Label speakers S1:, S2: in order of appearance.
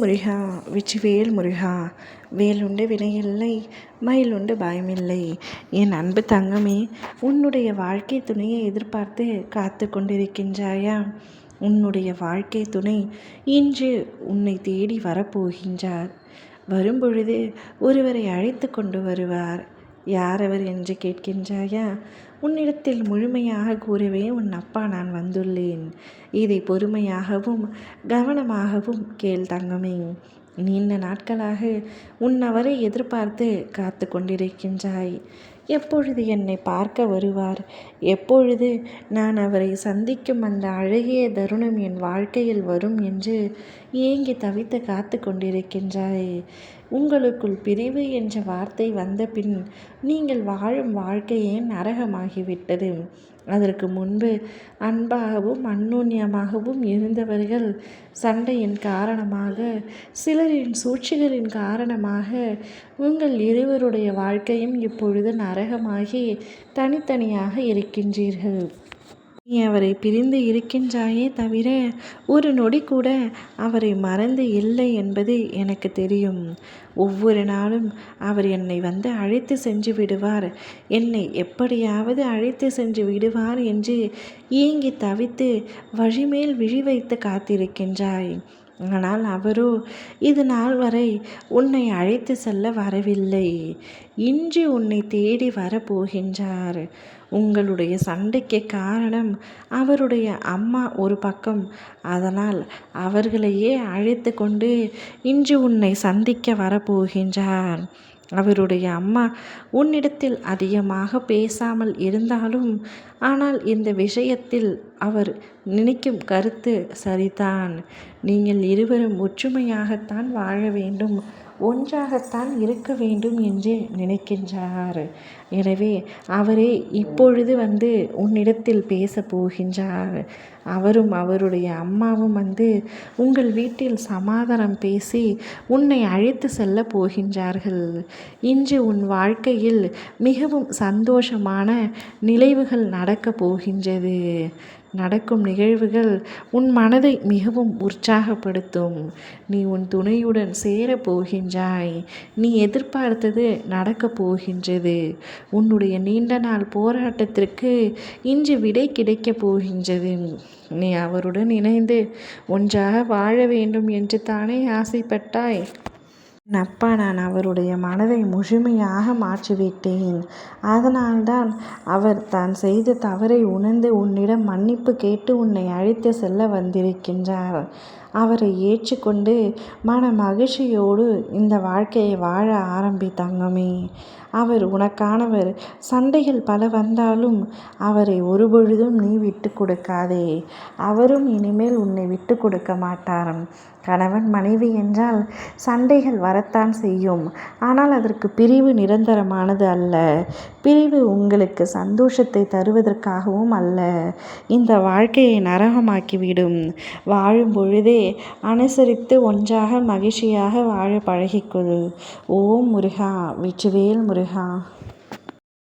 S1: முருகா வெற்றிவேல் முருகா, வேலுண்டு வினையில்லை, மயிலுண்டு பயமில்லை. என் அன்பு தங்கமே, உன்னுடைய வாழ்க்கை துணையை எதிர்பார்த்து காத்து கொண்டிருக்கின்றாயா? உன்னுடைய வாழ்க்கை துணை இன்று உன்னை தேடி வரப்போகின்றார். வரும்பொழுது ஒருவரை அழைத்து கொண்டு வருவார். யார் அவர் என்று கேட்கின்றாயா? உன்னிடத்தில் முழுமையாக கூறவே உன் அப்பா நான் வந்துள்ளேன். இதை பொறுமையாகவும் கவனமாகவும் கேள் தங்கமே. நீண்ட நாட்களாக அவரை எதிர்பார்த்து காத்து கொண்டிருக்கின்றாய். எப்பொழுது என்னை பார்க்க வருவார், எப்பொழுது நான் அவரை சந்திக்கும் அந்த அழகிய தருணம் என் வாழ்க்கையில் வரும் என்று ஏங்கி தவித்து காத்து கொண்டிருக்கின்றாய். உங்களுக்குள் பிரிவு என்ற வார்த்தை வந்த பின் நீங்கள் வாழும் வாழ்க்கையே நரகமாகிவிட்டது. அதற்கு முன்பு அன்பாகவும் அந்யோன்யமாகவும் இருந்தவர்கள் சண்டையின் காரணமாக, சிலரின் சூழ்ச்சிகளின் காரணமாக உங்கள் இருவருடைய வாழ்க்கையும் இப்பொழுது நரகமாகி தனித்தனியாக இருக்கின்றீர்கள். நீ அவரை பிரிந்து இருக்கின்றாயே தவிர ஒரு நொடி கூட அவரை மறந்து இல்லை என்பது எனக்கு தெரியும். ஒவ்வொரு நாளும் அவர் என்னை வந்து அழைத்து சென்று விடுவார், என்னை எப்படியாவது அழைத்து சென்று விடுவார் என்று ஏங்கி தவித்து வழிமேல் விழி வைத்து காத்திருக்கின்றாய். ஆனால் அவரோ இது நாள் வரை உன்னை அழைத்து செல்ல வரவில்லை. இன்று உன்னை தேடி வரப்போகின்றார். உங்களுடைய சண்டைக்கு காரணம் அவருடைய அம்மா ஒரு பக்கம். அதனால் அவர்களையே அழைத்து கொண்டு இன்று உன்னை சந்திக்க வரப்போகின்றார். அவருடைய அம்மா உன்னிடத்தில் அதிகமாக பேசாமல் இருந்தாலும், ஆனால் இந்த விஷயத்தில் அவர் நினைக்கும் கருத்து சரிதான். நீங்கள் இருவரும் ஒற்றுமையாகத்தான் வாழ வேண்டும், ஒன்றாகத்தான் இருக்க வேண்டும் என்று நினைக்கின்றார். எனவே அவரே இப்பொழுது வந்து உன்னிடத்தில் பேச போகின்றார். அவரும் அவருடைய அம்மாவும் வந்து உங்கள் வீட்டில் சமாதானம் பேசி உன்னை அழைத்து செல்ல போகின்றார்கள். இன்று உன் வாழ்க்கையில் மிகவும் சந்தோஷமான நிகழ்வுகள் நடக்கப் போகின்றது. நடக்கும் நிகழ்வுகள் உன் மனதை மிகவும் உற்சாகப்படுத்தும். நீ உன் துணையுடன் சேரப் போகின்றாய். நீ எதிர்பார்த்தது நடக்கப் போகின்றது. உன்னுடைய நீண்ட நாள் போராட்டத்திற்கு இன்று விடை கிடைக்கப் போகின்றது. நீ அவருடன் இணைந்து ஒன்றாக வாழ வேண்டும் என்று தானே ஆசைப்பட்டாய்? அப்பா நான் அவருடைய மனதை முழுமையாக மாற்றிவிட்டேன். அதனால்தான் அவர் தான் செய்த தவறை உணர்ந்து உன்னிடம் மன்னிப்பு கேட்டு உன்னை அழைத்து செல்ல வந்திருக்கின்றார். அவரை ஏற்றுக்கொண்டு மன மகிழ்ச்சியோடு இந்த வாழ்க்கையை வாழ ஆரம்பித்தாங்கமே. அவர் உனக்கானவர். சண்டைகள் பல வந்தாலும் அவரை ஒருபொழுதும் நீ விட்டு கொடுக்காதே. அவரும் இனிமேல் உன்னை விட்டு கொடுக்க மாட்டார். கணவன் மனைவி என்றால் சண்டைகள் வரத்தான் செய்யும். ஆனால் அதற்கு பிரிவு நிரந்தரமானது அல்ல. பிரிவு உங்களுக்கு சந்தோஷத்தை தருவதற்காகவும் அல்ல. இந்த வாழ்க்கையை நரகமாக்கிவிடும். வாழும் பொழுதே அனுசரித்து ஒன்றாக மகிழ்ச்சியாக வாழ பழகிக்கொள். ஓம் முருகா வெற்றிவேல் முருகா.